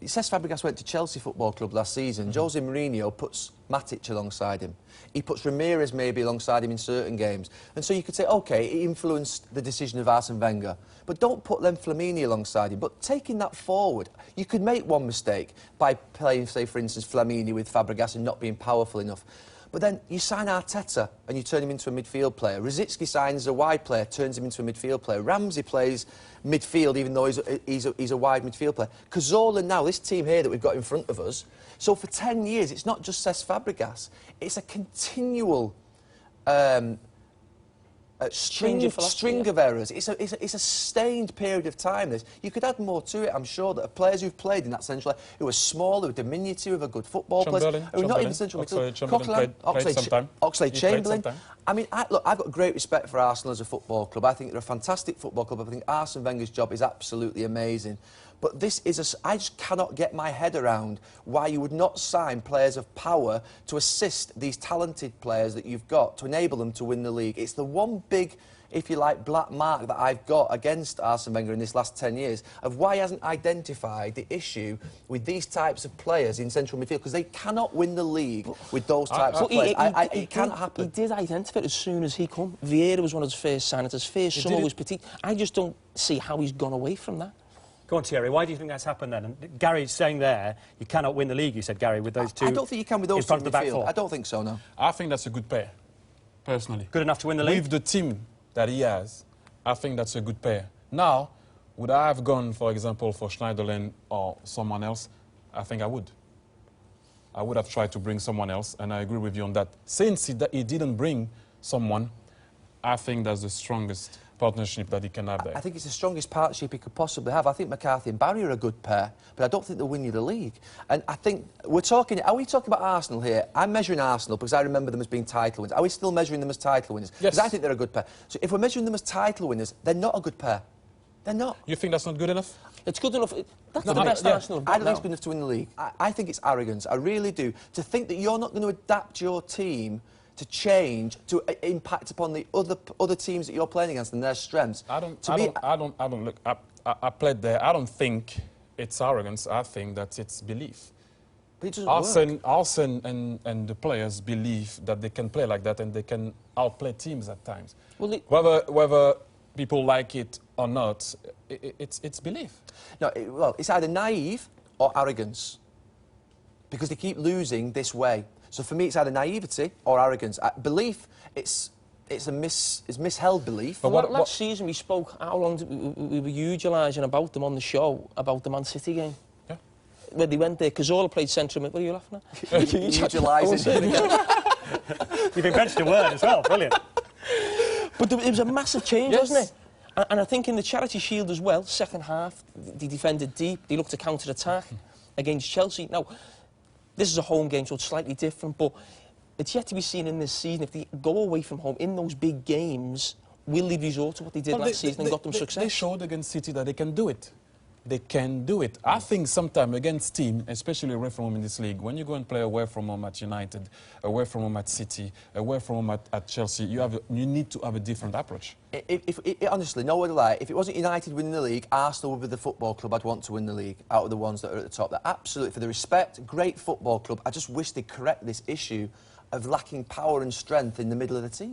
Cesc Fabregas went to Chelsea Football Club last season. Jose Mourinho puts Matic alongside him. He puts Ramirez maybe alongside him in certain games. And so you could say, OK, it influenced the decision of Arsene Wenger. But don't put Len Flamini alongside him. But taking that forward, you could make one mistake by playing, say, for instance, Flamini with Fabregas and not being powerful enough. But then you sign Arteta and you turn him into a midfield player. Rosicky signs a wide player, turns him into a midfield player. Ramsey plays midfield even though he's a wide midfield player. Cazorla now, this team here that we've got in front of us, so for 10 years it's not just Cesc Fabregas, it's a continual string of errors. It's a sustained period of time, this. You could add more to it, I'm sure, that players who've played in that central area, who are small, who are diminutive, who are good football players, who are not even central midfield. Oxlade-Chamberlain. I mean, look, I've got great respect for Arsenal as a football club. I think they're a fantastic football club. I think Arsene Wenger's job is absolutely amazing. But this is I just cannot get my head around why you would not sign players of power to assist these talented players that you've got to enable them to win the league. It's the one big, if you like, black mark that I've got against Arsene Wenger in this last 10 years of why he hasn't identified the issue with these types of players in central midfield, because they cannot win the league with those types of players. It can't happen. He did identify it as soon as he come. Vieira was one of his first signings. His first summer was Petit. I just don't see how he's gone away from that. Go on, Thierry, why do you think that's happened then? And Gary's saying there, you cannot win the league, you said, Gary, with those two. I don't think you can with those two in the midfield. I don't think so, no. I think that's a good pair, personally. Good enough to win the league? With the team that he has, I think that's a good pair. Now, would I have gone, for example, for Schneiderlin or someone else? I think I would. I would have tried to bring someone else, and I agree with you on that. Since he didn't bring someone, I think that's the strongest partnership that he can have there. I think it's the strongest partnership he could possibly have. I think McCarthy and Barry are a good pair, but I don't think they'll win you the league. And I think are we talking about Arsenal here? I'm measuring Arsenal because I remember them as being title winners. Are we still measuring them as title winners? Yes. Because I think they're a good pair. So if we're measuring them as title winners, they're not a good pair. They're not. You think that's not good enough? It's good enough. That's the best Arsenal have got. I don't think it's good enough to win the league. I think it's arrogance. I really do. To think that you're not going to adapt your team to change, to impact upon the other teams that you're playing against and their strengths. I don't look. I played there. I don't think it's arrogance. I think that it's belief. But it doesn't work. Arsene and the players believe that they can play like that and they can outplay teams at times. Well, whether people like it or not, it's belief. No, well, it's either naive or arrogance, because they keep losing this way. So for me, it's either naivety or arrogance. Belief, it's misheld belief. But last season we spoke, how long we were utilising about them on the show, about the Man City game. Yeah. When they went there, Cazorla played central mid. What are you laughing at? Utilising. You've invented a word as well, brilliant. But it was a massive change, wasn't it? And I think in the Charity Shield as well, second half, they defended deep, they looked to counter-attack against Chelsea. Now, this is a home game, so it's slightly different, but it's yet to be seen in this season. If they go away from home in those big games, will they resort to what they did last season and got them success? They showed against City that they can do it. They can do it. I think sometimes against team, especially away from home in this league, when you go and play away from home at United, away from home at City, away from home at Chelsea, you need to have a different approach. Honestly, no word of lie, if it wasn't United winning the league, Arsenal would be the football club I'd want to win the league out of the ones that are at the top. They're absolutely, for the respect, great football club. I just wish they'd correct this issue of lacking power and strength in the middle of the team.